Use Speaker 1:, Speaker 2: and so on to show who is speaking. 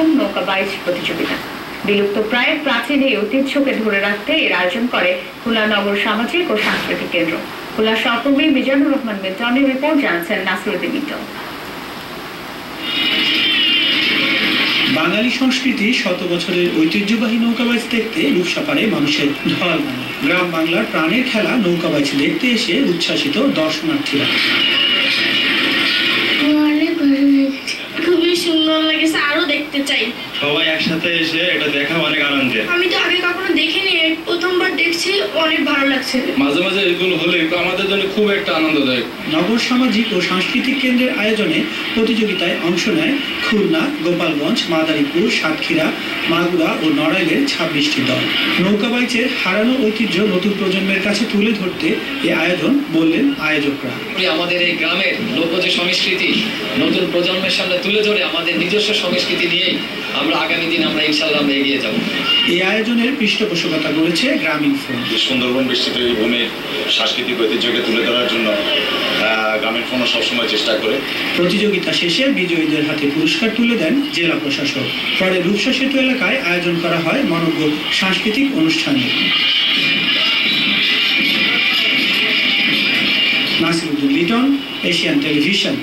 Speaker 1: প্রথম নৌকা বাইচ প্রতিযোগিতা। বিলুপ্ত প্রায় প্রাচীন এই ঐতিহ্যকে ধরে রাখতে এর আয়োজন করে খুলনা নগর সামাজিক ও সাংস্কৃতিক কেন্দ্র। খুলনা সহকর্মী মিজানুর রহমান মিল্টনের রিপোর্ট, জানাচ্ছেন নাসিরুদ্দিন মিল্টন।
Speaker 2: বাঙালি সংস্কৃতি শত বছরের ঐতিহ্যবাহী নৌকাবাইচ দেখতে রূপসাপাড়ে মানুষের ঢল। গ্রাম বাংলার প্রাণের খেলা নৌকাবাইচ দেখতে এসে উচ্ছ্বাসিত দর্শনার্থীরা।
Speaker 3: খুবই সুন্দর লাগছে, আরো দেখতে চাই।
Speaker 4: সবাই একসাথে এসে এটা দেখা অনেক আনন্দের।
Speaker 3: আমি তো আগে কখনো দেখিনি, প্রথমবার দেখছি, অনেক ভালো লাগছে।
Speaker 4: মাঝে মাঝে এগুলো হলে আমাদের জন্য খুব একটা আনন্দদায়ক।
Speaker 2: নগর সামাজিক ও সাংস্কৃতিক কেন্দ্রের আয়োজনে প্রতিযোগিতায় অংশ নেয় খুলনা, গোপালগঞ্জ, মাদারীপুর, সাতক্ষীরা, মাগুরা ও নড়াইলের 26টি দল। নৌকাবাইচের হারানো ঐতিহ্য নতুন প্রজন্মের কাছে তুলে ধরতে এই আয়োজন বললেন আয়োজকরা।
Speaker 5: আমাদের এই গ্রামের লোকজ সংস্কৃতি নতুন প্রজন্মের সামনে তুলে ধরে আমাদের নিজস্ব সংস্কৃতি নিয়েই আমরা আগামী দিন আমরা ইনশাআল্লাহ এগিয়ে যাব।
Speaker 2: এই আয়োজনের পৃষ্ঠপোষকতা করেছে গ্রামীণ ফোন।
Speaker 4: সুন্দরবন বেষ্টিত এই ভূমির সাংস্কৃতিক ঐতিহ্যকে তুলে ধরার জন্য গ্রামীণ ফোন সবসময় চেষ্টা করে।
Speaker 2: প্রতিযোগিতা শেষে বিজয়ীদের হাতে পুরস্কার তুলে দেন জেলা প্রশাসক। পরে রূপসা সেতু এলাকায় আয়োজন করা হয় মনোজ্ঞ সাংস্কৃতিক অনুষ্ঠানে। Nasiruddin Liton, Asian television.